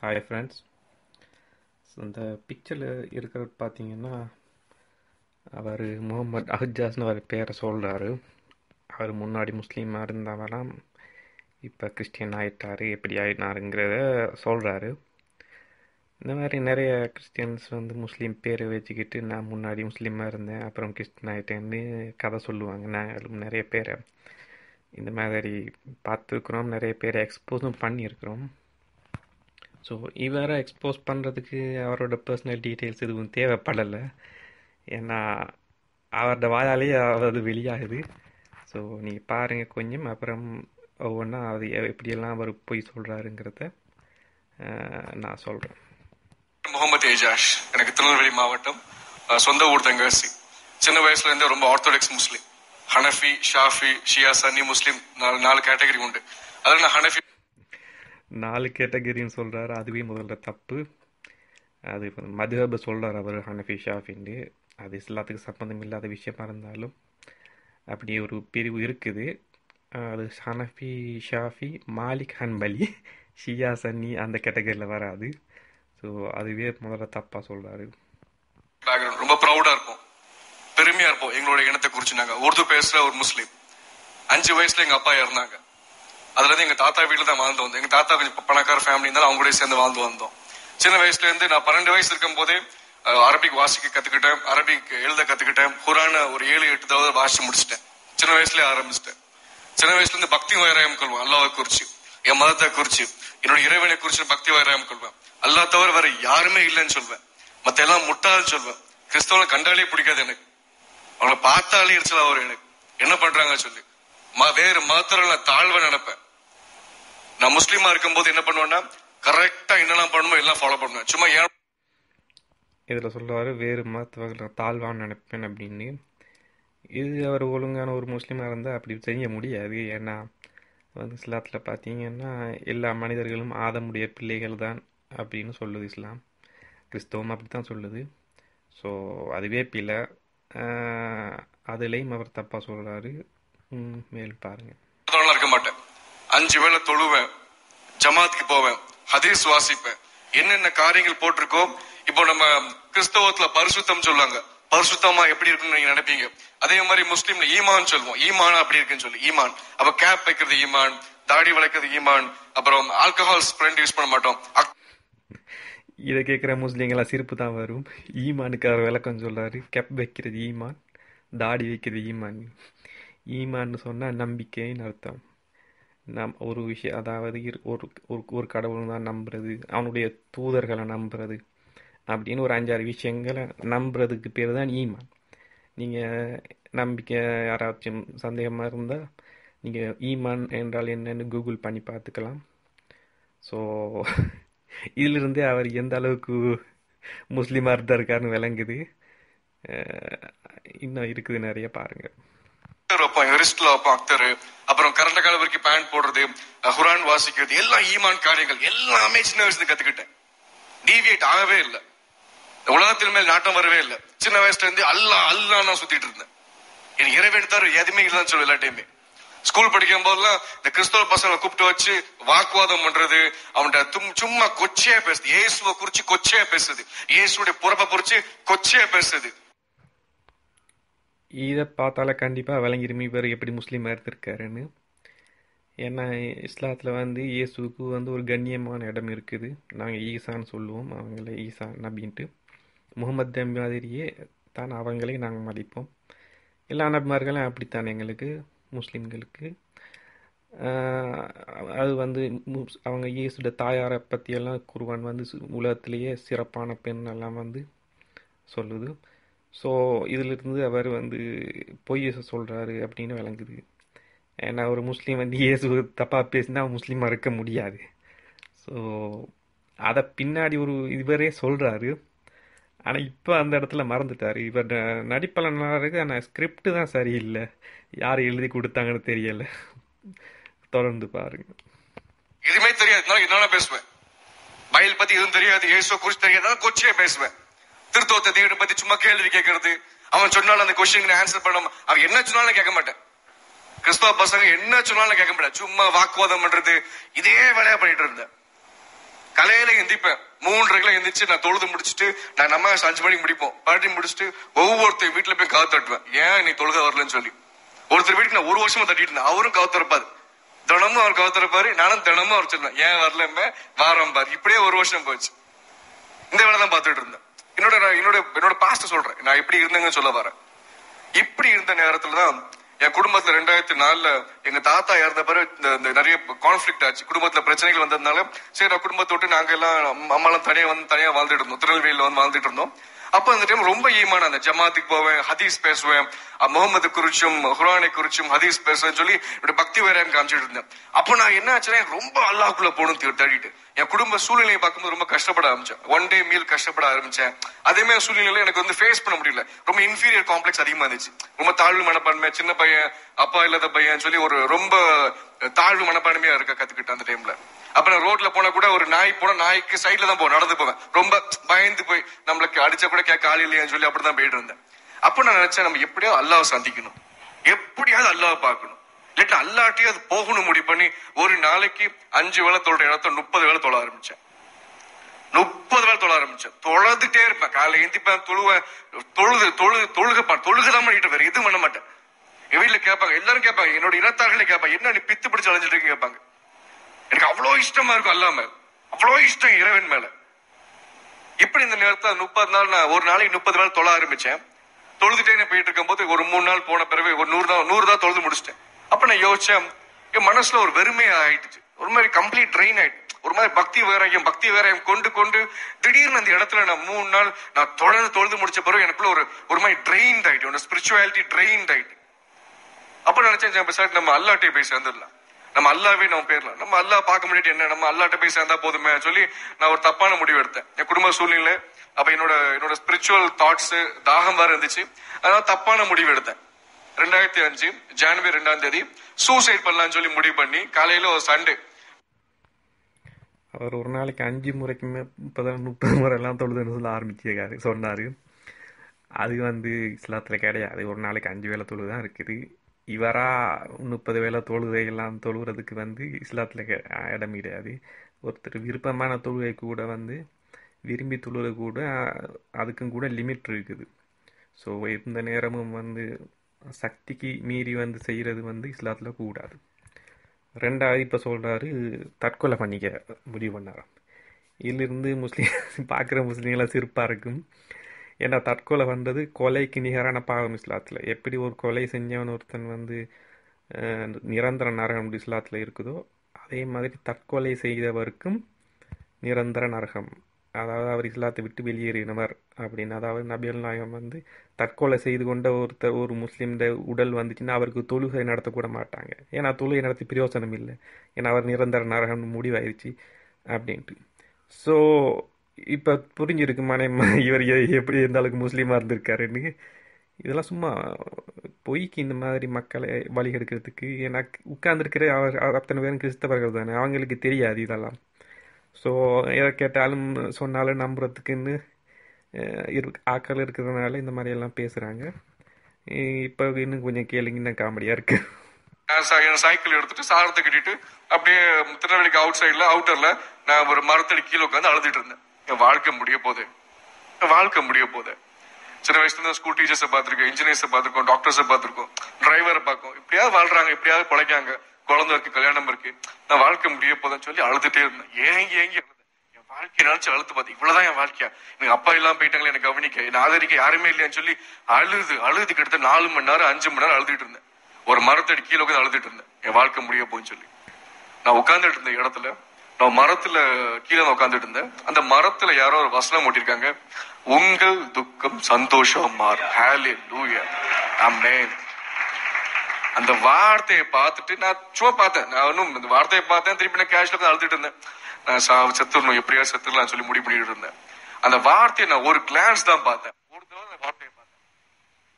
Hi friends. So இந்த பிக்சரில் இருக்கிறது பார்த்தீங்கன்னா, அவர் முகமது அஹ்ஜாஸ்னு அவர் பேரை சொல்கிறாரு. அவர் முன்னாடி முஸ்லீமாக இருந்தவராம், இப்போ கிறிஸ்டியன் ஆகிட்டார், எப்படி ஆகினாருங்கிறத சொல்கிறாரு. இந்த மாதிரி நிறைய கிறிஸ்டியன்ஸ் வந்து முஸ்லீம் பேரை வச்சுக்கிட்டு, நான் முன்னாடி முஸ்லீமாக இருந்தேன் அப்புறம் கிறிஸ்டின் ஆகிட்டேன்னு கதை சொல்லுவாங்க. நான் நிறைய பேரை இந்த மாதிரி பார்த்துருக்குறோம், நிறைய பேரை எக்ஸ்போஸும் பண்ணியிருக்கிறோம். ஸோ இவரை எக்ஸ்போஸ் பண்ணுறதுக்கு அவரோட பர்சனல் டீட்டெயில்ஸ் எதுவும் தேவைப்படலை, ஏன்னா அவரோட வாயாலேயே அது வெளியாகுது. ஸோ நீங்கள் பாருங்கள் கொஞ்சம், அப்புறம் ஒவ்வொன்றா அது எப்படியெல்லாம் அவர் போய் சொல்கிறாருங்கிறத நான் சொல்கிறேன். முகமது ஏஜாஷ், எனக்கு திருநெல்வேலி மாவட்டம், சொந்த ஊர் தென்காசி. சின்ன வயசுல இருந்தே ரொம்ப ஆர்த்தோடாக்ஸ் முஸ்லீம். ஹனஃபி, ஷாஃபி, ஷியா, சன்னி முஸ்லீம், நாலு கேட்டகரி உண்டு. அதில் நான் ஹனஃபி 4 கேட்டகரின்னு சொல்கிறாரு. அதுவே முதல்ல தப்பு. அது மதுஹபை சொல்கிறார் அவர், ஹனஃபி ஷாஃபின்னு. அது எல்லாத்துக்கும் சம்மந்தம் இல்லாத விஷயமா இருந்தாலும் அப்படி ஒரு பிரிவு இருக்குது. அது ஹனஃபி, ஷாஃபி, மாலிக், ஹன்பலி, ஷியா, சன்னி அந்த கேட்டகரியில் வராது. ஸோ அதுவே முதல்ல தப்பாக சொல்கிறாரு. பேக்ரவுண்ட் ரொம்ப ப்ரௌடாக இருக்கும், பெருமையாக இருப்போம் எங்களோட இனத்தை குறித்து. நாங்கள் உருது பேசுகிற ஒரு முஸ்லீம். 5 வயசுல எங்கள் அப்பா இறந்தாங்க. அதுல இருந்து எங்க தாத்தா வீட்டுல தான் வாழ்ந்து வந்தோம். எங்க தாத்தா கொஞ்சம் பணக்கார ஃபேமிலி இருந்தாலும் அவங்க கூட சேர்ந்து வாழ்ந்து வந்தோம். சின்ன வயசுல இருந்து நான் 12 வயசு இருக்கும் போதே அரபிக் வாசிக்க கத்துக்கிட்டேன், அரபிக் எழுத கத்துக்கிட்டேன். குரான ஒரு 7-8 தடவை வாசிச்சு முடிச்சிட்டேன். சின்ன வயசுல ஆரம்பிச்சிட்டேன். சின்ன வயசுல இருந்து பக்தி வைராயம் கொள்வேன். அல்லாவை குறிச்சு, என் மதத்தை குறிச்சு, என்னோட இறைவனை குறிச்சு பக்தி வைராயம் கொள்வேன். அல்லா தவிர வேற யாருமே இல்லைன்னு சொல்வேன். மத்த எல்லாம் முட்டாள்னு சொல்வேன். கிறிஸ்தவனை கண்டாலே பிடிக்காது எனக்கு. அவங்களை பார்த்தாலே எரிச்சலா வரும் எனக்கு. என்ன பண்றாங்க சொல்லி வேறு மதத்துல நான் தாழ்வை நினைப்பேன். நான் முஸ்லீமா இருக்கும் போது என்ன பண்ணுவேன்னா, கரெக்டா என்னெல்லாம் பண்ணணுமோ எல்லாம் ஃபாலோ பண்ணுவேன். சும்மா இதுல சொல்லுவாரு வேறு மதத்தவர்களை தாழ்வான்னு நினைப்பேன் அப்படின்னு. இது அவர் ஒழுங்கான ஒரு முஸ்லீமாக இருந்தால் அப்படி செய்ய முடியாது. ஏன்னா வந்து இஸ்லாத்தில் பார்த்தீங்கன்னா எல்லா மனிதர்களும் ஆதமுடைய பிள்ளைகள் தான் அப்படின்னு சொல்லுது இஸ்லாம். கிறிஸ்தவம் அப்படி தான் சொல்லுது. ஸோ அதுவே பிள்ளை. அதுலேயும் அவர் தப்பாக சொல்கிறாரு. மேல் பாருங்க. இருக்க மாட்டேன். 5 வேளை தொழுவேன், ஜமாத்துக்கு போவேன், ஹதீஸ் வாசிப்பேன். என்னென்ன காரியங்கள் போட்டிருக்கோ. இப்போ நம்ம கிறிஸ்தவத்துல பரிசுத்தம் சொல்லுவாங்க. பரிசுத்தமா எப்படி இருக்குன்னு நீங்க நினைப்பீங்க. அதே மாதிரி முஸ்லீம்ல ஈமான் சொல்லுவோம். ஈமான் அப்படி இருக்குன்னு சொல்லி ஈமான். அப்ப கேப் வைக்கிறது ஈமான், தாடி வளைக்கிறது ஈமான், அப்புறம் ஆல்கஹால் ஸ்ப்ரெண்ட் யூஸ் பண்ண மாட்டோம். இதை கேட்குற முஸ்லீம்களா சிரிப்பு தான் வரும். ஈமானுக்கு அவர் விளக்கம் சொல்றாரு. கேப் வைக்கிறது ஈமான், தாடி வைக்கிறது ஈமான். ஈமான்னு சொன்னா நம்பிக்கைன்னு அர்த்தம். ஒரு விஷயம், அதாவது ஒரு கடவுள் தான் நம்புறது, அவனுடைய தூதர்களை நம்புறது அப்படின்னு ஒரு 5-6 விஷயங்களை நம்புறதுக்கு பேர் தான் ஈமான். நீங்கள் நம்பிக்கை யாராச்சும் சந்தேகமாக இருந்தால் நீங்கள் ஈமான் என்றால் என்னன்னு கூகுள் பண்ணி பார்த்துக்கலாம். ஸோ இதிலிருந்தே அவர் எந்த அளவுக்கு முஸ்லீமாக இருந்தா இருக்காருன்னு விளங்குது. இன்னும் இருக்குது நிறைய பாருங்கள். அப்புறம் கரண்ட கால வரைக்கும் பேண்ட் போடுறது, குரான் வாசிக்கிறது, எல்லாம் ஈமான் காரியங்கள் எல்லாமே சின்ன வயசுல கத்துக்கிட்டேன். டீவியேட் ஆகவே இல்லை. உலகத்தின் மேல் நாட்டம் வரவே இல்லை. சின்ன வயசுல இருந்து அல்லா நான் சுத்திட்டு இருந்தேன். எனக்கு இறைவன் தவிர எதுவுமே இல்லைன்னு சொல்ல எல்லாத்தையுமே. ஸ்கூல் படிக்கும் போதெல்லாம் இந்த கிறிஸ்தவ பசங்களை கூப்பிட்டு வச்சு வாக்குவாதம் பண்றது, அவன்கிட்ட சும்மா கொச்சையா பேசுது. இயேசுவை குறிச்சு கொச்சையா பேசுது, இயேசுடைய பிறப்பை குறிச்சு கொச்சையா பேசுது. இதை பார்த்தால கண்டிப்பாக விளங்கிருமே இவர் எப்படி முஸ்லீமாக இருந்திருக்காருன்னு. ஏன்னா இஸ்லாத்தில் வந்து இயேசுக்கு வந்து ஒரு கண்ணியமான இடம் இருக்குது. நாங்கள் ஈசான்னு சொல்லுவோம், அவங்கள ஈசா நபின்ட்டு. முகமது மாதிரியே தான் அவங்களே நாங்கள் மதிப்போம். எல்லா நபிமார்களும் அப்படித்தான் எங்களுக்கு முஸ்லீம்களுக்கு. அது வந்து அவங்க இயேசுட தாயாரை பற்றியெல்லாம் குர்ஆன் வந்து உலகத்திலேயே சிறப்பான பெண் எல்லாம் வந்து சொல்லுது. ஸோ இதிலிருந்து அவர் வந்து பொய் சொல்கிறாரு அப்படின்னு விளங்குது. ஏன்னா ஒரு முஸ்லீம் வந்து இயேசு தப்பாக பேசினா முஸ்லீமாக இருக்க முடியாது. ஸோ அதை பின்னாடி ஒரு இவரே சொல்கிறாரு. ஆனால் இப்போ அந்த இடத்துல மறந்துட்டார். இவர் நடிப்பெல்லாம் நல்லா இருக்கு, ஆனால் ஸ்கிரிப்ட் தான் சரியில்லை. யார் எழுதி கொடுத்தாங்கன்னு தெரியலை. தொடர்ந்து பாருங்க. எதுவுமே தெரியாது, என்ன பேசுவேன். பைபிள் பத்தி எதுவும் தெரியாது, இயேசுவை குறித்து தெரியாது, கொச்சையா பேசுவேன். திருத்தோத்த தேவனை பத்தி சும்மா கேள்வி கேட்கறது, அவன் சொன்னாலும் அந்த கொஸ்டின் ஆன்சர் பண்ண, அவன் என்ன சொன்னாலும் கேட்க மாட்டேன். கிறிஸ்தவ பசங்க என்ன சொன்னாலும் கேட்க மாட்டேன். சும்மா வாக்குவாதம் பண்றது, இதே வேலையா பண்ணிட்டு இருந்தேன். கலையில எந்திப்பேன் 3:30 எந்திரிச்சு நான் தொழுது முடிச்சுட்டு நான் நம்ம 5 மணிக்கு முடிப்போம். பாட்டி முடிச்சுட்டு ஒவ்வொருத்தர் வீட்டுல போய் காவு தட்டுவேன், ஏன் நீ தொழுக வரலன்னு சொல்லி. ஒருத்தர் வீட்டுக்கு நான் 1 வருஷமா தட்டிட்டு இருந்தேன், அவரும் காவு திறப்பாரு, தினமும் அவர் காவு திறப்பாரு, நானும் தினமும் அவர் சொல்லுவேன் ஏன் வரல வாரம் பாரு. இப்படியே 1 வருஷம் போச்சு. இந்த வேலை தான் பார்த்துட்டு இருந்தேன். என்னோட பாஸ்ட் சொல்றேன், நான் எப்படி இருந்தேங்கன்னு சொல்ல வரேன். இப்படி இருந்த நேரத்துலதான் என் குடும்பத்துல 2004 எங்க தாத்தா இறந்த பிறகு இந்த நிறைய கான்ஃபிளிக்ட் ஆச்சு, குடும்பத்துல பிரச்சனைகள் வந்ததுனால சரி நான் குடும்பத்தை விட்டு நாங்க எல்லாம் அம்மாலாம் தனியா வாழ்ந்துட்டு இருந்தோம், திருநெல்வேலியில வாழ்ந்துட்டு இருந்தோம். அப்ப அந்த டைம் ரொம்ப ஈமான அந்த ஜமாத்துக்கு போவேன், ஹதீஸ் பேசுவேன், முகமது குறிச்சும் குர்ஆனை குறிச்சும் ஹதீஸ் பேசுவேன் சொல்லி என்னோட பக்தி வேறையான்னு காமிச்சிட்டு இருந்தேன். அப்ப நான் என்ன ஆச்சுன்னா ரொம்ப அல்லாஹ்க்குள்ள போகணும் தேடிட்டு என் குடும்ப சூழ்நிலையை பார்க்கும்போது ரொம்ப கஷ்டப்பட ஆரம்பிச்சேன். 1 டே மீல் கஷ்டப்பட ஆரம்பிச்சேன். அதே மாதிரி சூழ்நிலையில எனக்கு ஃபேஸ் பண்ண முடியல, ரொம்ப இன்ஃபீரியர் காம்ப்ளெக்ஸ் அதிகமா இருந்துச்சு, ரொம்ப தாழ்வு மனப்பான்மை, சின்ன பையன் அப்பா இல்லாத பையன் சொல்லி ஒரு ரொம்ப தாழ்வு மனப்பான்மையா இருக்க கத்துக்கிட்டேன் அந்த டைம்ல. அப்ப நான் ரோட்ல போனா கூட ஒரு நாய் போனா நாய்க்கு சைட்ல தான் போவேன், நடந்து போவேன், ரொம்ப பயந்து போய் நம்மளுக்கு அடிச்சா கூட கேட்க ஆள் இல்லையான்னு சொல்லி அப்படிதான் போயிட்டு இருந்தேன். அப்ப நான் நினைச்சேன் நம்ம எப்படியாவது அல்லாஹ் சந்திக்கணும், எப்படியாவது அல்லாஹ் பார்க்கணும், இல்லாட்டி அல்லாட்டியும் அது போகணும் முடிவு பண்ணி ஒரு நாளைக்கு 5 வேளை தொழுற இடத்த 30 வேளை தொழ ஆரம்பிச்சேன். 30 வேளை தொழ ஆரம்பிச்சேன். தொழுதுட்டே இருப்பேன், காலைல எந்திப்பேன், தொழுவேன், தொழுகதான் பண்ணிட்டு வேற எதுவும் பண்ண மாட்டேன். என் வீட்டுல கேட்பாங்க, எல்லாரும் கேட்பாங்க, என்னோட இனத்தார்களே கேட்பாங்க, என்ன நீ பித்து பிடிச்சு அலைஞ்சிட்டு இருக்கீங்க கேட்பாங்க. எனக்கு அவ்வளவு இஷ்டமா இருக்கும் அல்லாஹ் மேல, அவ்வளவு இஷ்டம் இறைவன் மேல. இப்படி இந்த நேரத்துல 30 நாள் நான் ஒரு நாளைக்கு 30 வேளை தொழ ஆரம்பிச்சேன். தொழுதுட்டே போயிட்டு இருக்கும் போது ஒரு 3 நாள் போன பிறகு ஒரு 100 தான் தொழுது முடிச்சிட்டேன். அப்ப நான் யோசிச்சேன், என் மனசுல ஒரு வெறுமையா ஆயிடுச்சு, ஒரு மாதிரி கம்ப்ளீட் ட்ரெயின் ஆயிடுச்சு, ஒரு மாதிரி பக்தி வேறையும் கொண்டு திடீர்னு அந்த இடத்துல நான் 3 நாள் நான் தொடர்ந்து தொழுது முடிச்ச பிறகு எனக்குள்ள ஒரு மாதிரி ட்ரெயின் ஆயிட்டு, ஸ்பிரிச்சுவாலிட்டி ட்ரெயின் ஆயிட்டு. அப்ப நினைச்சேன் நம்ம அல்லாஹ்ட்டே போய் சேர்ந்துடலாம், நம்ம அல்லாவே நம்ம பேர்லாம், நம்ம அல்லாஹ் பார்க்க முடியாது என்ன, நம்ம அல்லாஹ்ட்ட போய் சேர்ந்தா போதுமே சொல்லி நான் ஒரு தப்பான முடிவு எடுத்தேன் என் குடும்ப சூழ்நிலை. அப்ப என்னோட ஸ்பிரிச்சுவல் தாட்ஸ் தாகம் வேற இருந்துச்சு, அதனால தப்பான முடிவு எடுத்தேன். 2005 ஜனவரி 2 சூசைட் பண்ணலாம்னு சொல்லி முடிவு பண்ணி காலையில ஒரு சண்டே அவர் ஒரு நாளைக்கு 5 முறைக்குமே 30 முறை எல்லாம் தொழுதுன்னு சொல்ல ஆரம்பிச்சிருக்காரு சொன்னாரு. அது இஸ்லாத்துல கிடையாது, ஒரு நாளைக்கு 5 வேளை தொழுது தான் இருக்குது. இவரா 30 வேளை தொழுகையெல்லாம் தொழுகிறதுக்கு இஸ்லாத்துல இடம் கிடையாது. ஒருத்தர் விருப்பமான தொழுகை கூட விரும்பி தொழுகை கூட அதுக்கும் கூட லிமிட் இருக்குது. ஸோ எந்த நேரமும் சக்திக்கு மீறி செய்கிறது இஸ்லாத்துல கூடாது. 2வது இப்போ சொல்றாரு தற்கொலை பண்ணிக்க முடிவு பண்ணாராம். இதிலிருந்து முஸ்லீம் பார்க்குற முஸ்லீம்களாம் சிரிப்பாக இருக்கும். ஏன்னா தற்கொலை பண்ணுறது கொலைக்கு நிகரான பாவம் இஸ்லாத்தில். எப்படி ஒரு கொலை செஞ்சவன் ஒருத்தன் நிரந்தர நரகம் இஸ்லாத்தில் இருக்குதோ அதே மாதிரி தற்கொலை செய்தவருக்கும் நிரந்தர நரகம், அதாவது அவர் இஸ்லாத்தை விட்டு வெளியேறினவர் அப்படின்னு. அதாவது நபிகள் நாயகம் தற்கொலை செய்து கொண்ட ஒரு முஸ்லீம் உடல் வந்துச்சுன்னா அவருக்கு தொழுகை நடத்தக்கூட மாட்டாங்க, ஏன்னா தொழுகை நடத்தி பிரயோசனம் இல்லை, ஏன்னா அவர் நிரந்தர நரகம் முடிவாயிருச்சு அப்படின்ட்டு. ஸோ இப்போ புரிஞ்சிருக்கு இவர் எப்படி எந்த அளவுக்கு முஸ்லீமாக இருந்திருக்காருன்னு. இதெல்லாம் சும்மா பொய்க்கு இந்த மாதிரி மக்களை வழி எடுக்கிறதுக்கு. ஏன்னா உட்கார்ந்துருக்கிற அவர் அத்தனை பேரும் கிறிஸ்தவர்கள் தானே, அவங்களுக்கு தெரியாது இதெல்லாம். ஸோ எதை கேட்டாலும் சொன்னாலும் நம்புறதுக்குன்னு ஆக்கள் இருக்கிறதுனால இந்த மாதிரி எல்லாம் பேசுகிறாங்க. இப்போ இன்னும் கொஞ்சம் கேளுங்கன்னா காமெடியாக இருக்கு. சைக்கிள் எடுத்துட்டு சாரத்தை கட்டிட்டு அப்படியே திருநெல்வேலிக்கு அவுட்டர்ல நான் ஒரு மரத்தடி கீழே உட்காந்து அழுதுட்டு இருந்தேன். என் வாழ்க்கை முடிய போகுது. சின்ன வயசுல இருந்து ஸ்கூல் டீச்சர்ஸை பார்த்திருக்கோம், இன்ஜினியர்ஸை பார்த்திருக்கோம், டாக்டர்ஸை பார்த்திருக்கோம், டிரைவரை பார்க்கும், இப்படியாவது வாழ்றாங்க, இப்படியாவது பிழைக்காங்க, குழந்தை இருக்கு, கல்யாணம் இருக்கு, நான் வாழ்க்கை முடிய போதுன்னு சொல்லி அழுதுட்டே இருந்தேன். ஏங்கி என் வாழ்க்கையை நினைச்சு அழுத்து பார்த்து இவ்வளவுதான் என் வாழ்க்கையா, எனக்கு அப்பா எல்லாம் போயிட்டாங்களே, எனக்கு கவனிக்க என்ன ஆதரிக்க யாருமே இல்லையான்னு சொல்லி அழுது கிட்ட 4 மணி நேரம் 5 மணி நேரம் அழுதுட்டு இருந்தேன். ஒரு மரத்தடி கீழே உட்காந்து அழுதுட்டு இருந்தேன், என் வாழ்க்கை முடிய போன்னு சொல்லி. நான் உட்கார்ந்துட்டு இருந்த இடத்துல நான் மரத்துல கீழே உட்காந்துட்டு இருந்தேன். அந்த மரத்துல யாரோ ஒரு வசனம் ஓட்டிருக்காங்க, உங்கள் துக்கம் சந்தோஷம் மாறும். ஹல்லேலூயா, ஆமென். அந்த வார்த்தையை பார்த்துட்டு நான் சும்மா பார்த்தேன், நான் இந்த வார்த்தையை பார்த்தேன், திருப்பி நான் கேஷ்ல அழுதுட்டு இருந்தேன். நான் செத்துடணும், எப்படியா செத்துடலாம் சொல்லி முடிவு பண்ணிட்டு இருந்தேன். அந்த வார்த்தையை நான் ஒரு கிளான்ஸ் தான் பார்த்தேன், ஒரு தடவை அந்த வார்த்தையை பார்த்தேன்.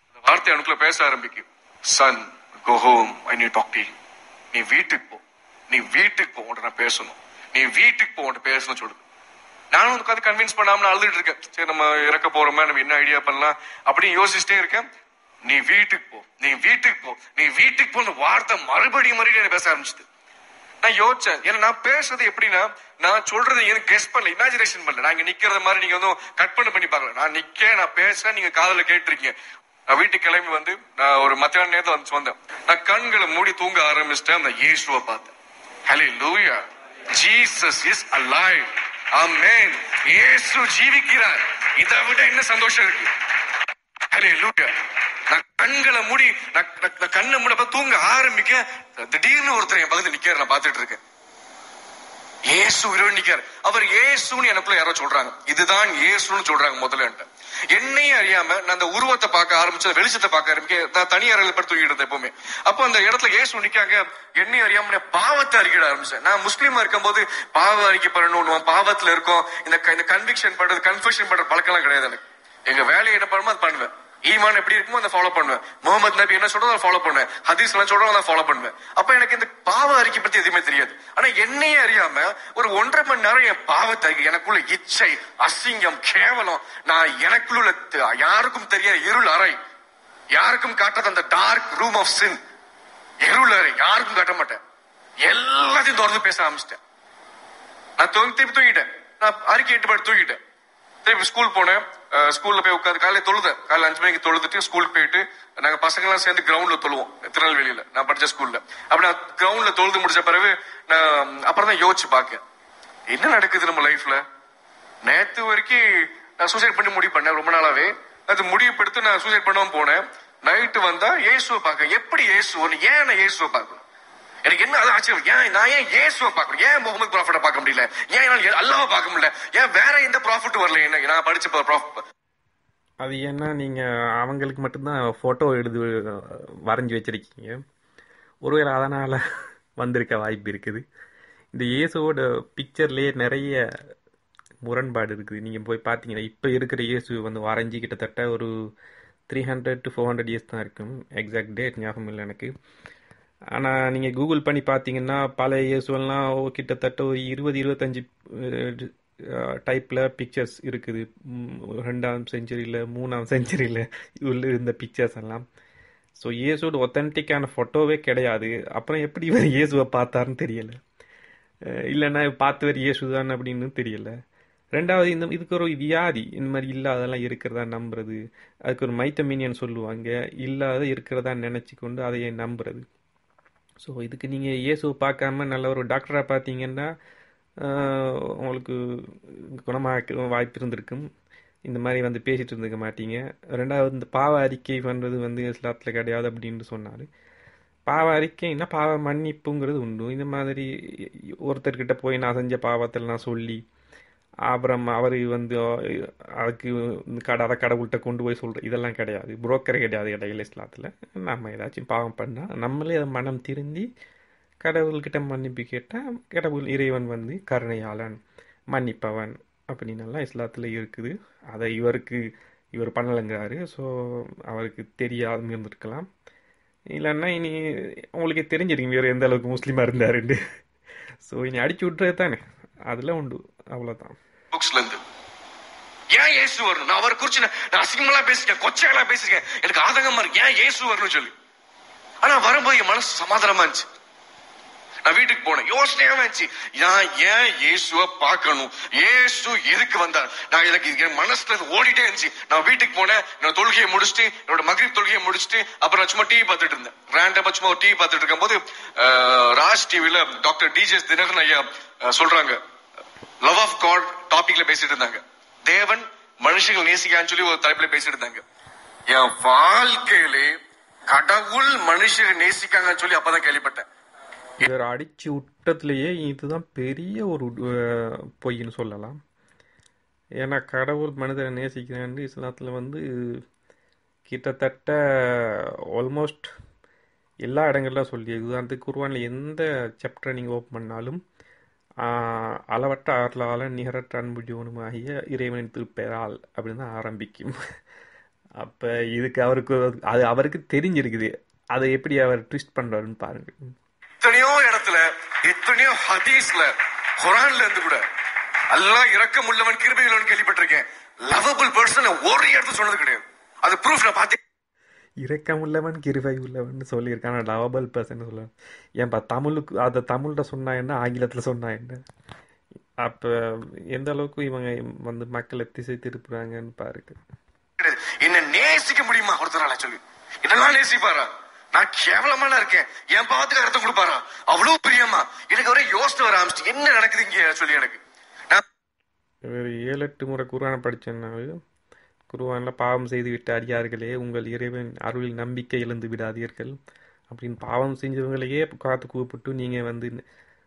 அந்த வார்த்தை எனக்குள்ள பேச ஆரம்பிக்கும், son go home, I need talk to you. நீ வீட்டுக்கு போ, உன்கிட்ட நான் பேசணும், நீ வீட்டுக்கு போ, உன்கிட்ட பேசணும் சொல்லுது. நானும் உட்காந்து கன்வின்ஸ் பண்ணாம அழுதுட்டு இருக்கேன். சரி நம்ம இறக்க போறோமா, நம்ம என்ன ஐடியா பண்ணலாம் அப்படின்னு யோசிச்சுட்டே இருக்கேன். நீ வீட்டுக்கு போ வார்த்தை மறுபடியும் பேச ஆரம்பிச்சது. நான் யோசிச்சேன், ஏன்னா நான் பேசுறது எப்படின்னா நான் சொல்றது எனக்கு கெஸ் பண்ணல, இமேஜினேஷன் பண்ணல. நான் இங்க நிக்கிறத மாதிரி நீங்க வந்து கற்பனை பண்ணி பார்க்கல. நான் பேசுறேன், நீங்க காதுல கேட்டிருக்கீங்க. நான் வீட்டுக்கு கிளம்பி வந்து நான் ஒரு மத்தியான நேரத்துல வந்து வந்தேன். நான் கண்களை மூடி தூங்க ஆரம்பிச்சிட்டேன். நான் இயேசுவை பார்த்தேன். ஹல்லேலூயா, ஜீசஸ் இஸ் அலைவ். ஆமென். இயேசு ஜீவிக்கிறார். இதை விட என்ன சந்தோஷம் இருக்கு? ஹல்லேலூயா. நான் கண்களை மூடி நான் கண்ணை மூட தூங்க ஆரம்பிக்க திடீர்னு ஒருத்தர் என் பக்கத்துல நிக்காரு. நான் பார்த்துட்டு இருக்கேன். இயேசு உயிரோடு நிக்காரு. அவர் இயேசுன்னு எனக்குள்ள யாரோ சொல்றாங்க. இதுதான் இயேசுன்னு சொல்றாங்க முதல்ல. என்னையும் அறியாம நான் அந்த உருவத்தை பார்க்க ஆரம்பிச்ச, வெளிச்சத்தை பார்க்க ஆரம்பிக்க. நான் தனி அறையில படுத்து தூங்கிட்டு இருந்தேன் எப்பவுமே. அப்போ அந்த இடத்துல இயேசு நிக்காங்க. என்னையும் அறியாம பாவத்தை அறிக்கிட ஆரம்பிச்சேன். நான் முஸ்லீமா இருக்கும் போது பாவ அறிக்கை பண்ணணும், பாவத்துல இருக்கோம். இந்த கன்விக்ஷன் பண்றது, கன்ஃபெஷன் பண்ற பழக்கம் எல்லாம் கிடையாது எனக்கு. எங்க வேலையை என்ன பண்ணுமோ அது பண்ணுவேன். ஈமான் எப்படி இருக்குமோ அதை ஃபாலோ பண்ணுவேன். முகமது நபி என்ன சொல்றதோ அதை ஃபாலோ பண்ணுவேன். ஹதீஸ் எல்லாம் சொல்றோம் அதை ஃபாலோ பண்ணுவேன். அப்ப எனக்கு இந்த பாவ அறிக்கை பத்தி எதுவுமே தெரியாது. ஆனா என்னையே அறியாம ஒரு 1.5 மணி நேரம் என் பாவத்தை அறிக்கை, எனக்குள்ள இச்சை, அசிங்கம், கேவலம், நான் எனக்குள்ள யாருக்கும் தெரியாத இருள் அறை, யாருக்கும் காட்டாத அந்த டார்க் ரூம் ஆஃப் சின், இருள் அறை, யாருக்கும் காட்ட மாட்டேன். எல்லாத்தையும் தொடர்ந்து பேச ஆரம்பிச்சிட்டேன். நான் திருப்பி தூங்கிட்டேன். நான் அறிக்கை 8 மணி தூங்கிட்டேன். திருப்பி ஸ்கூல் போனேன். ஸ்கூல்ல போய் உட்காந்து காலையில தொழுதேன். காலையில 5 மணிக்கு தொழுதுட்டு ஸ்கூலுக்கு போயிட்டு நாங்க பசங்க எல்லாம் சேர்ந்து கிரவுண்ட்ல தொழுவோம். திருநெல்வேலியில நான் படிச்ச ஸ்கூல்ல. அப்படி நான் கிரவுண்ட்ல தொழுது முடிச்ச பிறகு நான் அப்புறம் தான் யோசிச்சு பார்க்க, என்ன நடக்குது நம்ம லைஃப்ல. நேத்து வரைக்கும் நான் சூசைட் பண்ணி முடிவு பண்ணேன். ரொம்ப நாளாவே அது முடிவு எடுத்து நான் சூசைட் பண்ணாம போனேன். நைட்டு வந்தா இயேசுவை பார்க்க. எப்படி இயேசு? ஏன் நான் இயேசுவை பார்க்கணும்? எனக்கு என்ன அது ஆச்சரியம். நான் ஏன் இயேசுவை பார்க்கணும்? ஏன் முகமது ப்ராஃபிட்ட பார்க்க முடியல? ஏன் அல்லாஹ்வை பார்க்க முடியல? ஏன் வேற எந்த ப்ராஃபிட் வரல? என்ன நான் படிச்ச ப்ராஃபிட் அது ஏன்னா நீங்கள் அவங்களுக்கு மட்டும்தான் ஃபோட்டோ எடுத்து வரைஞ்சி வச்சுருக்கீங்க. ஒருவேளை அதனால் வந்திருக்க வாய்ப்பு இருக்குது. இந்த இயேசுவோட பிக்சர்லேயே நிறைய முரண்பாடு இருக்குது. நீங்கள் போய் பார்த்தீங்கன்னா இப்போ இருக்கிற இயேசு வந்து வரைஞ்சி கிட்டத்தட்ட ஒரு 300 to 400 இயர்ஸ் தான் இருக்கும். எக்ஸாக்ட் டேட் ஞாபகம் இல்லை எனக்கு. ஆனால் நீங்கள் கூகுள் பண்ணி பார்த்தீங்கன்னா பழைய இயேசுவெல்லாம் கிட்டத்தட்ட ஒரு 20-25 டைப்பில் பிக்சர்ஸ் இருக்குது. 2ஆம் செஞ்சுரியில் 3ஆம் செஞ்சுரியில் உள்ள இருந்த பிக்சர்ஸ் எல்லாம். ஸோ இயேசுவோட ஒத்தன்டிக்கான ஃபோட்டோவே கிடையாது. அப்புறம் எப்படி இவர் இயேசுவை பார்த்தாருன்னு தெரியலை. இல்லைன்னா பார்த்தவர் இயேசு தான் அப்படின்னு தெரியலை. ரெண்டாவது, இதுக்கு ஒரு வியாதி இந்த மாதிரி இல்லாதெல்லாம் இருக்கிறதா நம்புறது. அதுக்கு ஒரு மைத்தமீனியன் சொல்லுவாங்க. இல்லாத இருக்கிறதா நினச்சி கொண்டு அதையே நம்புறது. ஸோ இதுக்கு நீங்கள் இயேசுவை பார்க்காம நல்ல ஒரு டாக்டராக பார்த்தீங்கன்னா உங்களுக்கு குணமாக வாய்ப்பு இருந்திருக்கும். இந்த மாதிரி வந்து பேசிகிட்டு இருந்துக்க மாட்டீங்க. ரெண்டாவது, இந்த பாவ அறிக்கை பண்ணுறது வந்து இஸ்லாத்தில் கிடையாது அப்படின்னு சொன்னார். பாவ அறிக்கைன்னா பாவ மன்னிப்புங்கிறது உண்டு. இந்த மாதிரி ஒருத்தர்கிட்ட போய் நான் செஞ்ச பாவத்தெல்லாம் சொல்லி அப்புறம் அவர் வந்து அதுக்கு அதை கடவுள்கிட்ட கொண்டு போய் சொல்கிற இதெல்லாம் கிடையாது. புரோக்கரே கிடையாது இடையில இஸ்லாத்தில். நம்ம ஏதாச்சும் பாவம் பண்ணால் நம்மளே அதை மனம் திருந்தி கடவுள்கிட்ட மன்னிப்பு கேட்டால் கடவுள் இறைவன் வந்து கருணையாளன், மன்னிப்பவன் அப்படின்னெல்லாம் இஸ்லாத்தில் இருக்குது. அதை இவர் பண்ணலைங்கிறாரு. ஸோ அவருக்கு தெரியாமல் இருந்திருக்கலாம். இல்லைன்னா இனி உங்களுக்கே தெரிஞ்சிருக்கீங்க வேறு எந்த அளவுக்கு முஸ்லீமாக இருந்தாருண்டு. ஸோ இனி அடிச்சு விட்டுறது தானே, அதில் உண்டு. அவ்வளோதான். புக்ஸ்ல இருந்து ஏன் இயேசு வரணும்? நான் அவரை குறிச்சு நான் அசிங்கமெல்லாம் பேசிருக்கேன், கொச்சைகளா பேசிருக்கேன். எனக்கு ஆதங்கமா இருக்கு ஏன் இயேசு வரணும்னு சொல்லி. ஆனா வரும்போது என் மனசு சமாதானமா இருந்துச்சு. நான் வீட்டுக்கு போனேன், யோசனையாவே இருந்துச்சு. நான் ஏன் இயேசுவை பார்க்கணும்? இயேசு எதுக்கு வந்தார்? நான் எனக்கு என் மனசுல ஓடிட்டே இருந்துச்சு. நான் வீட்டுக்கு போனேன். என்னோட தொழுகையை முடிச்சுட்டு, என்னோட மக்ரிப் தொழுகையை முடிச்சுட்டு அப்புறம் நான் சும்மா டிவி பார்த்துட்டு இருந்தேன். ரேண்டமா சும்மா ஒரு டிவி பார்த்துட்டு இருக்கும் போது ராஜ் டிவில டாக்டர் டிஜேஎஸ் தினகரன் ஐயா சொல்றாங்க, லவ் ஆஃப் காட் டாபிக்ல பேசிட்டு இருந்தாங்க. தேவன் மனுஷங்கள் நேசிக்கான்னு சொல்லி ஒரு தலைப்புல பேசிட்டு இருந்தாங்க. என் வாழ்க்கையிலே கடவுள் மனுஷர்கள் நேசிக்காங்கன்னு சொல்லி அப்பதான் கேள்விப்பட்டேன். இவர் அடிச்சு விட்டதுலேயே இதுதான் பெரிய ஒரு பொய்ன்னு சொல்லலாம். ஏன்னா கடவுள் மனிதரை நேசிக்கிறான்னு இஸ்லாத்தில் வந்து கிட்டத்தட்ட ஆல்மோஸ்ட் எல்லா இடங்கள்லாம் சொல்லி, உதாரணத்துக்கு குர்ஆனில் எந்த சாப்டரை நீங்கள் ஓப்பன் பண்ணாலும் அளவற்ற அருளாளன் நிகரற்ற அன்புடையவனுமாகிய இறைவனின் திருப்பெயரால் அப்படின்னு தான் ஆரம்பிக்கும். அப்போ இதுக்கு அவருக்கு தெரிஞ்சிருக்குது. அதை எப்படி அவர் ட்விஸ்ட் பண்ணுறாருன்னு பாருங்க. எத்தனையோ இடத்துல, எத்தனையோ ஹதீஸ்ல, குர்ஆன்ல இருந்து கூட அல்லாஹ் இரக்கம் உள்ளவன் கிருபை உள்ளவன் கேள்விப்பட்டிருக்கேன். லவபிள் பர்சன் ஒரு இடத்துல சொன்னது கிடையாது. அது ப்ரூஃப் நான் பார்த்தேன். இரக்கம் உள்ளவன் கிருபை உள்ளவன் சொல்லியிருக்கான், லவபிள் பர்சன் சொல்ல. ஏன்பா தமிழுக்கு அதை தமிழ்கிட்ட சொன்னா என்ன, ஆங்கிலத்தில் சொன்னா என்ன? அப்ப எந்த அளவுக்கு இவங்க வந்து மக்களை திசை திருப்புறாங்கன்னு பாருங்க. என்ன நேசிக்க முடியுமா ஒருத்தரால சொல்லி? இதெல்லாம் நேசிப்பாரா? நான் கேவலமான இருக்கேன், என் பாத்துக்கு அர்த்தம் கொடுப்பாரா? அவ்வளவு பிரியமா? எனக்கு ஒரே யோசனை வர ஆரம்பிச்சு, என்ன நடக்குது இங்க சொல்லி. எனக்கு 7-8 முறை குர்ஆனை படிச்சேன்னா, குர்ஆன்ல பாவம் செய்து விட்ட அடியார்களே, உங்கள் இறைவன் அருளில் நம்பிக்கை இழந்து விடாதீர்கள் அப்படின்னு பாவம் செஞ்சவங்களையே காத்து கூப்பிட்டு நீங்கள் வந்து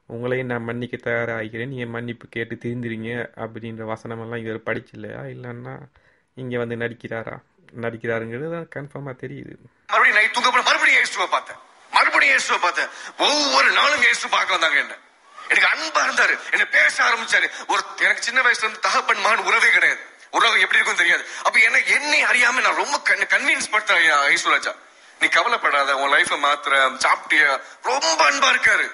உங்களையும் நான் மன்னிக்க தயாராகிறேன், நீங்கள் மன்னிப்பு கேட்டு திருந்திருங்க அப்படின்ற வசனமெல்லாம் இவர் படிக்கலையா? இல்லைன்னா இங்கே வந்து நடிக்கிறாருங்கிறது தான் கன்ஃபார்மாக தெரியுது. மறுபடியும் நைட் தூங்க மறுபடியும் இயேசுவை பார்த்தேன். ஒவ்வொரு நாளும் இயேசு பார்க்க வந்தாங்க. என்ன எனக்கு அன்பா இருந்தாரு, என்ன பேச ஆரம்பிச்சாரு. எனக்கு சின்ன வயசுல இருந்து தகப்பன் மகன் உறவே கிடையாது. உறவு எப்படி இருக்கும் தெரியாது. அப்ப என்னை அறியாம நான் ரொம்ப கன்வின்ஸ் படுத்தேன். ஐஸ்வராஜா, நீ கவலைப்படாத, உன் லைஃப மாத்துற, சாப்பிட்டிய. ரொம்ப அன்பா இருக்காரு,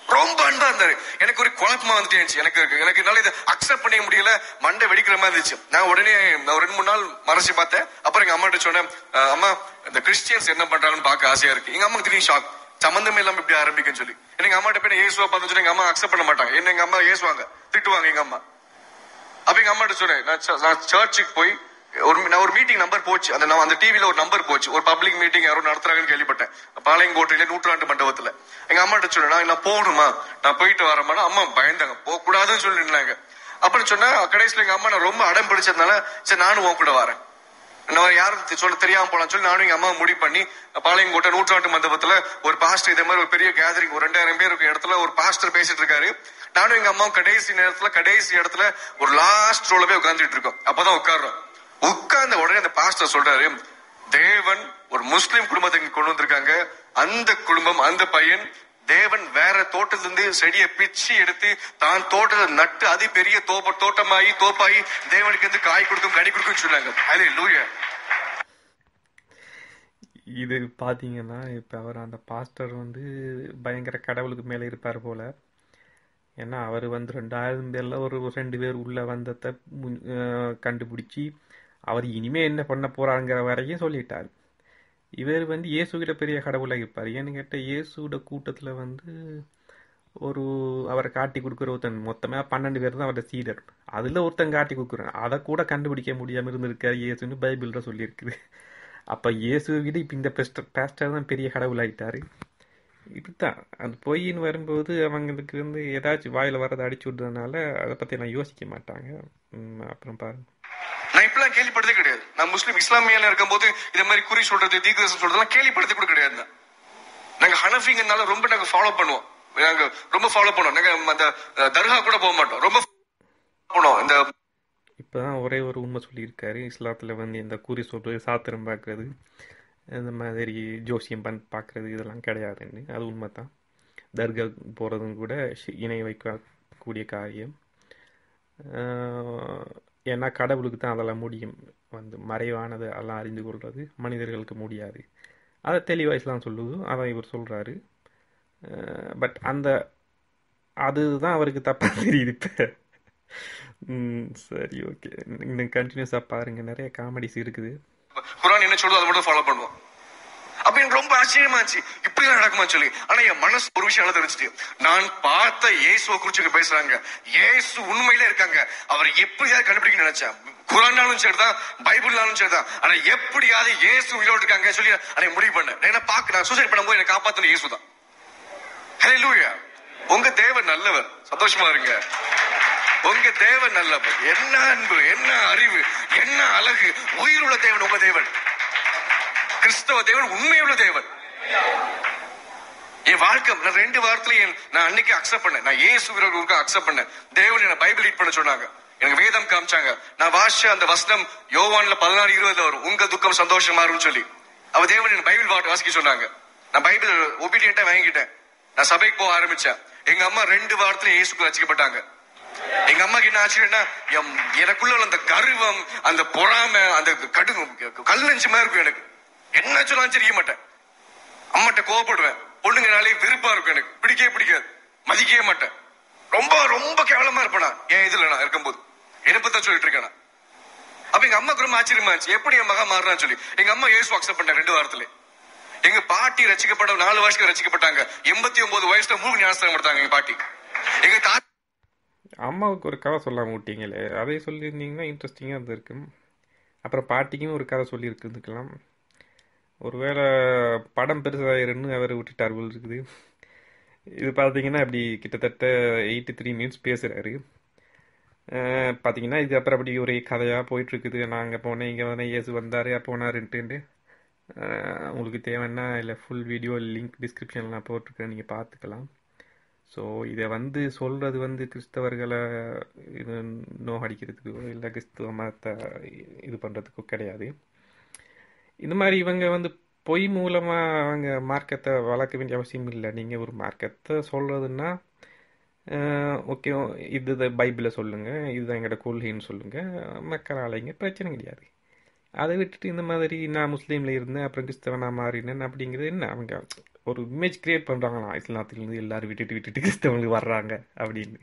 ரொம்ப அன்பா இருந்தாரு. எனக்கு ஒரு குழப்பமா வந்துட்டு எனக்கு என்னால இதை அக்செப்ட் பண்ணிக்க முடியல. மண்டை வெடிக்கிற மாதிரி இருந்துச்சு. நான் உடனே 2-3 நாள் மறைச்சு பார்த்தேன். அப்புறம் எங்க அம்மா கிட்ட சொன்னேன், அம்மா இந்த கிறிஸ்டியன்ஸ் என்ன பண்றாங்கன்னு பார்க்க ஆசையா இருக்கு. எங்க அம்மா திடீர்னு ஷாக், சம்பந்தமே இல்லாம இப்படி ஆரம்பிக்குன்னு சொல்லி. எங்க அம்மாட்ட போய் இயேசுவா பார்த்து சொன்னேன். எங்க அம்மா அக்செப்ட் பண்ண மாட்டாங்க. என்ன எங்க அம்மா ஏசுவாங்க, திட்டுவாங்க எங்க அம்மா. அப்ப எங்க அம்மாட்ட சொன்னேன், நான் சர்ச்சுக்கு போய் ஒரு மீட்டிங் நம்பர் போச்சு. அந்த டிவில ஒரு நம்பர் போச்சு, ஒரு பப்ளிக் மீட்டிங் யாரோ நடத்துறாங்கன்னு கேள்விப்பட்டேன், பாளையங்கோட்டையில 100 மண்டபத்துல. எங்க அம்மாட்ட சொன்னேன், நான் போகணுமா, நான் போயிட்டு வரமானா. அம்மா பயந்தாங்க, போக கூடாதுன்னு சொல்லிருந்தாங்க. அப்படின்னு சொன்னா கடைசியில எங்க அம்மா நான் ரொம்ப அடம் பிடிச்சதுனால, சரி நானும் உன் கூட வரேன், யாரும் சொல்ல தெரியாம போலாம் சொல்லி நானும் எங்க அம்மா முடிவு பண்ணி பாளையங்கோட்டை 100 மண்டபத்துல ஒரு பாஸ்டர், இதே மாதிரி ஒரு பெரிய கேதரிங், ஒரு 2000 பேர் இருக்க இடத்துல ஒரு பாஸ்டர் பேசிட்டு இருக்காரு. நானும் எங்க அம்மாவும் கடைசி இடத்துல ஒரு லாஸ்ட் ரோல போய் உட்கார்ந்துட்டு இருக்கோம். அப்பதான் உட்கார்ந்த உடனே அந்த பாஸ்டர் சொல்றாரு, தேவன் ஒரு முஸ்லிம் குடும்பத்துக்கு கொண்டு வந்திருக்காங்க. அந்த குடும்பம், அந்த பையன் தேவன் வேற தோட்டத்திலிருந்து செடியை பிச்சு எடுத்து தான் தோட்டத்தை நட்டு அது பெரிய தோட்டமாயி தோப்பாயி தேவனுக்கு வந்து காய் கொடுக்கும், கனி கொடுக்கும் சொன்னாங்க. ஹல்லேலூயா. இது பாத்தீங்கன்னா இப்ப அவர் அந்த பாஸ்டர் வந்து பயங்கர கடவுளுக்கு மேல இருப்பார் போல. ஏன்னா அவர் வந்து 2000 பேர்ல ஒரு 2 பேர் உள்ள வந்ததை கண்டுபிடிச்சி அவர் இனிமே என்ன பண்ண போறாங்கிற வரையும் சொல்லிட்டார். இவர் வந்து இயேசுகிட்ட பெரிய கடவுளாக இருப்பார். ஏன்னு கேட்டால் இயேசுட கூட்டத்தில் வந்து அவரை காட்டி கொடுக்குற ஒருத்தன் மொத்தமாக 12 பேர் தான் அவரோட சீடர். அதில் ஒருத்தன் காட்டி கொடுக்குறான், அதை கூட கண்டுபிடிக்க முடியாமல் இருந்திருக்காரு இயேசுன்னு பைபிளில் சொல்லியிருக்குது. அப்போ இயேசுவை விட இப்போ இந்த பாஸ்டர் தான் பெரிய கடவுளாகிட்டாரு. இதுதான் அது பொய்ன்னு வரும்போது அவங்களுக்கு வந்து ஏதாச்சும் வாயில் வரதை அடிச்சு விடுறதுனால அதை பற்றி நான் யோசிக்க மாட்டாங்க. அப்புறம் பாருங்க, நான் இப்பெல்லாம் கேள்விப்படுறதே கிடையாது. நான் முஸ்லீம் இஸ்லாமியால இருக்கும் போது இந்த மாதிரி குறி சொல்றது, தீர்க்கதரிசனம் சொல்றதெல்லாம் கேள்விப்படுறது கூட கிடையாது. நாங்க ஹனஃபிங்கனால ரொம்ப நாங்க ஃபாலோ பண்ணுவோம். நாங்க அந்த தர்கா கூட போக மாட்டோம், ரொம்ப போனோம். இந்த இப்பதான் ஒரே ஒரு உண்மை சொல்லியிருக்காரு, இஸ்லாத்துல வந்து இந்த குறி சொல்றது, சாத்திரம் பார்க்கறது, இந்த மாதிரி ஜோசியம் பார்க்கறது இதெல்லாம் கிடையாதுன்னு. அது உண்மை தான். தர்கா போறதும் கூட இணை வைக்கக்கூடிய காரியம். ஏன்னா கடவுளுக்கு தான் அதெல்லாம் முடியும். வந்து மறைவானது எல்லாம் அறிந்து கொள்வது மனிதர்களுக்கு முடியாது. அதை தெளிவாக இஸ்லாம் சொல்லுது, அதான் இவர் சொல்கிறாரு. பட் அதுதான் அவருக்கு தப்பாக தெரியுது இப்போ. சரி, ஓகே, இன்னும் கண்டினியூஸாக பாருங்க, நிறைய காமெடிஸ் இருக்குது. குர்ஆன் என்ன சொல்லுது அதை மட்டும் ஃபாலோ பண்ணுவோம். அப்ப எனக்கு ரொம்ப ஆச்சரியமா இருந்துச்சு, இப்படி நடக்குமா சொல்லி. ஆனா என் மனசு ஒரு விஷயம் தெரிஞ்சுட்டு, நான் பார்த்த இயேசுவை குறிச்சு பேசுறாங்க, இயேசு உண்மையில இருக்காங்க, அவரை எப்படியாவது கண்டுபிடிக்க நினைச்சேன். குர்ஆனாலும் சரிதான், பைபிள்னாலும் சரிதான், ஆனா எப்படியாவது இயேசு உயிரோடு இருக்காங்க சொல்லி அதை முடிவு பண்ணேன். நான் சூசைட் பண்ணும்போது என்னை காப்பாத்தின இயேசு தான். ஹல்லேலூயா. உங்க தேவன் நல்லவர், சந்தோஷமா இருங்க. உங்க தேவன் நல்லவர். என்ன அன்பு, என்ன அறிவு, என்ன அழகு. உயிருள்ள தேவன் உங்க தேவன். கிறிஸ்தவ தேவன் உண்மையுள்ள தேவன். என் வாழ்க்கை நான் 2 வாரத்திலேயே நான் அன்னைக்கு அக்செப்ட் பண்ணேன். நான் இயேசுவிற்கு அக்செப்ட் பண்ணேன். தேவன் என்ன பைபிள் ரீட் பண்ண சொன்னாங்க, எனக்கு வேதம் காமிச்சாங்க. நான் வாசிச்ச அந்த வசனம் யோவான்ல 16:20 வரும், உங்க துக்கம் சந்தோஷமா இருக்கும்னு சொல்லி. அவ தேவன் என்ன பைபிள் வாசிக்க சொன்னாங்க. நான் பைபிள் ஒபீடியன்ட்டா வாங்கிட்டேன். நான் சபைக்கு போக ஆரம்பிச்சேன். எங்க அம்மா 2 வாரத்துல இயேசுக்குள்ள ரசிக்கப்பட்டாங்க. எங்க அம்மாக்கு என்ன ஆச்சுன்னா, எனக்குள்ள அந்த கர்வம், அந்த பொறாமை, அந்த கல் நெஞ்சு மாதிரி இருக்கும். எனக்கு என்ன சொன்னாலும் தெரிய மாட்டேன். அம்மாட்ட கோவப்படுவேன். பொண்ணுங்கனாலே வெறுப்பா இருக்கும், எனக்கு பிடிக்கவே பிடிக்காது, மதிக்கவே மாட்டேன். ரொம்ப ரொம்ப கேவலமா இருப்பேன் என் இதுல நான் இருக்கும்போது. என்னை பத்தி சொல்லிட்டு இருக்கேன். அப்ப எங்க அம்மாக்கு ரொம்ப ஆச்சரியமா இருந்துச்சு, எப்படி என் மகா மாறுறான்னு சொல்லி. எங்க அம்மா இயேசு அக்செப்ட் பண்ண 2 வாரத்துல. எங்க பாட்டி ரசிக்கப்பட்ட 4 வருஷத்துக்கு ரசிக்கப்பட்டாங்க. 89 வயசுல மூணு ஞானஸ்தானம் எடுத்தாங்க எங்க பாட்டி. எங்க அம்மாவுக்கு ஒரு கதை சொல்லாமல் விட்டீங்களே, அதை சொல்லியிருந்தீங்கன்னா இன்ட்ரெஸ்டிங்காக இருந்திருக்கு. அப்புறம் பாட்டிக்கும் ஒரு கதை சொல்லியிருக்குதுக்கலாம். ஒருவேளை படம் பெருசாயிருன்னு அவர் விட்டுட்டார் போல் இருக்குது. இது பார்த்தீங்கன்னா அப்படி கிட்டத்தட்ட 83 மினிட்ஸ் பேசுகிறாரு. பார்த்தீங்கன்னா இது அப்புறம் அப்படி ஒரே கதையாக போயிட்டுருக்குது. நான் அங்கே போனேன், இங்கே வந்தேன், இயேசு வந்தார், போனாருன்ட்டு. உங்களுக்கு தேவைன்னா இல்லை ஃபுல் வீடியோ லிங்க் டிஸ்கிரிப்ஷனில் நான் போட்டிருக்கேன், நீங்கள் பார்த்துக்கலாம். ஸோ இதை வந்து சொல்கிறது வந்து கிறிஸ்தவர்களை இது நோகடிக்கிறதுக்கோ இல்லை கிறிஸ்துவ மதத்தை இது பண்ணுறதுக்கோ கிடையாது. இந்த மாதிரி இவங்க வந்து பொய் மூலமாக அவங்க மார்க்கத்தை வளர்க்க வேண்டிய அவசியம் இல்லை. நீங்கள் ஒரு மார்க்கத்தை சொல்கிறதுன்னா ஓகே, இது பைபிளை சொல்லுங்கள், இதுதான் எங்களோட கொள்கைன்னு சொல்லுங்கள், மக்கள் ஆலைங்க, பிரச்சனை கிடையாது. அதை விட்டுட்டு இந்த மாதிரி நான் முஸ்லீமில் இருந்தேன் அப்புறம் கிறிஸ்தவனாக மாறினேன் அப்படிங்கிறது என்ன, அவங்க ஒரு இமேஜ் கிரியேட் பண்ணுறாங்களாம், இஸ்லாத்துலேருந்து எல்லாரும் விட்டுட்டு கிறிஸ்தவங்களுக்கு வர்றாங்க அப்படின்னு.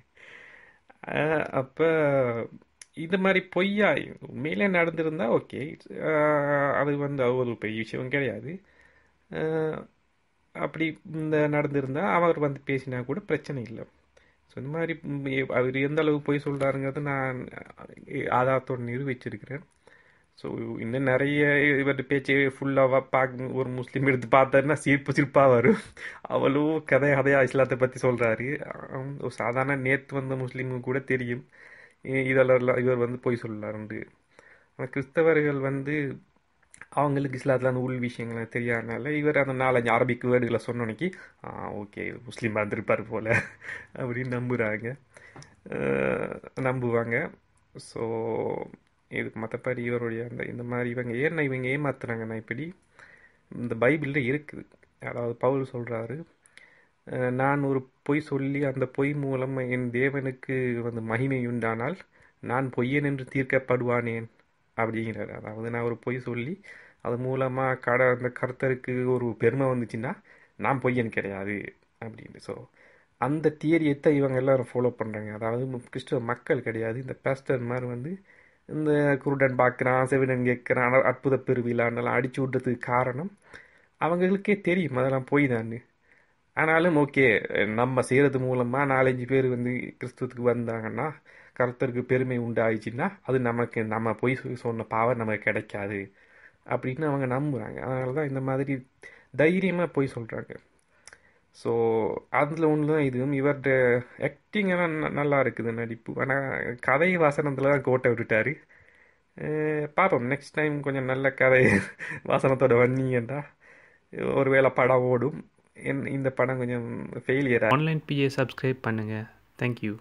அப்போ இந்த மாதிரி பொய்யா உண்மையிலே நடந்திருந்தா ஓகே, அது வந்து ஒரு பெரிய விஷயம் கிடையாது. அப்படி இந்த நடந்திருந்தால் அவர் வந்து பேசினா கூட பிரச்சனை இல்லை. ஸோ இந்த மாதிரி அவர் எந்த அளவு போய் சொல்கிறாருங்கிறது நான் ஆதாரத்தோடு நிரூபிச்சிருக்கிறேன். ஸோ இன்னும் நிறைய இவர்கிட்ட பேச்சு ஃபுல்லாக பார்க்க ஒரு முஸ்லீம் எடுத்து பார்த்தாருன்னா சிரிப்பாக வரும். அவ்வளோ கதையாக இஸ்லாத்தை பற்றி சொல்கிறாரு. ஒரு சாதாரண நேற்று வந்த முஸ்லீமுக்கு கூட தெரியும் இதெல்லாம் இவர் வந்து போய் சொல்லலாருண்டு. ஆனால் கிறிஸ்தவர்கள் வந்து அவங்களுக்கு இஸ்லாத்தில் அந்த உள் விஷயங்கள் தெரியாதனால இவர் அந்த 4-5 அரபிக் வேர்டுகளை சொன்னோன்னைக்கு ஓகே முஸ்லீம் இருந்திருப்பார் போல் அப்படின்னு நம்புவாங்க. ஸோ இதுக்கு மற்றபடி இவருடைய அந்த இந்த மாதிரி இவங்க ஏமாத்துறாங்கன்னா இப்படி இந்த பைபிளில் இருக்குது. அதாவது பவுல் சொல்கிறாரு, நான் ஒரு பொய் சொல்லி அந்த பொய் மூலம் என் தேவனுக்கு வந்து மகிமை உண்டானால் நான் பொய்யன் என்று தீர்க்கப்படுவானேன் அப்படிங்கிறாரு. அதாவது நான் ஒரு பொய் சொல்லி அது மூலமாக அந்த கர்த்தருக்கு ஒரு பெருமை வந்துச்சுன்னா நான் பொய்யன் கிடையாது அப்படின்னு. ஸோ அந்த தியரியத்தை இவங்க எல்லாரும் ஃபாலோ பண்ணுறாங்க. அதாவது கிறிஸ்தவ மக்கள் கிடையாது, இந்த பாஸ்டர் மாதிரி வந்து இந்த குருடன் பார்க்குறான், செவிடன் கேட்குறான், அற்புத பெருவிழான்னெல்லாம் அடிச்சு விட்றதுக்கு காரணம் அவங்களுக்கே தெரியும் அதெல்லாம் போய் தான். ஆனாலும் ஓகே, நம்ம செய்கிறது மூலமாக 4-5 பேர் வந்து கிறிஸ்துவத்துக்கு வந்தாங்கன்னா கர்த்தருக்கு பெருமை உண்டாயிடுச்சுன்னா அது நம்ம போய் சொன்ன பாவம் நமக்கு கிடைக்காது அப்படின்னு அவங்க நம்புகிறாங்க. அதனால தான் இந்த மாதிரி தைரியமாக போய் சொல்கிறாங்க. ஸோ அதில் ஒன்று தான் இதுவும். இவர்கிட்ட ஆக்டிங் எல்லாம் நல்லா இருக்குது, நடிப்பு. ஆனால் கதை வாசனத்தில் தான் கோட்டை விட்டுட்டார். பார்ப்போம், நெக்ஸ்ட் டைம் கொஞ்சம் நல்ல கதை வாசனத்தோட வந்தீங்கன்னா ஒருவேளை படம் ஓடும். இந்த படம் கொஞ்சம் ஃபெயிலியர். ஆன்லைன் பிஏ சப்ஸ்கிரைப் பண்ணுங்கள். தேங்க்யூ.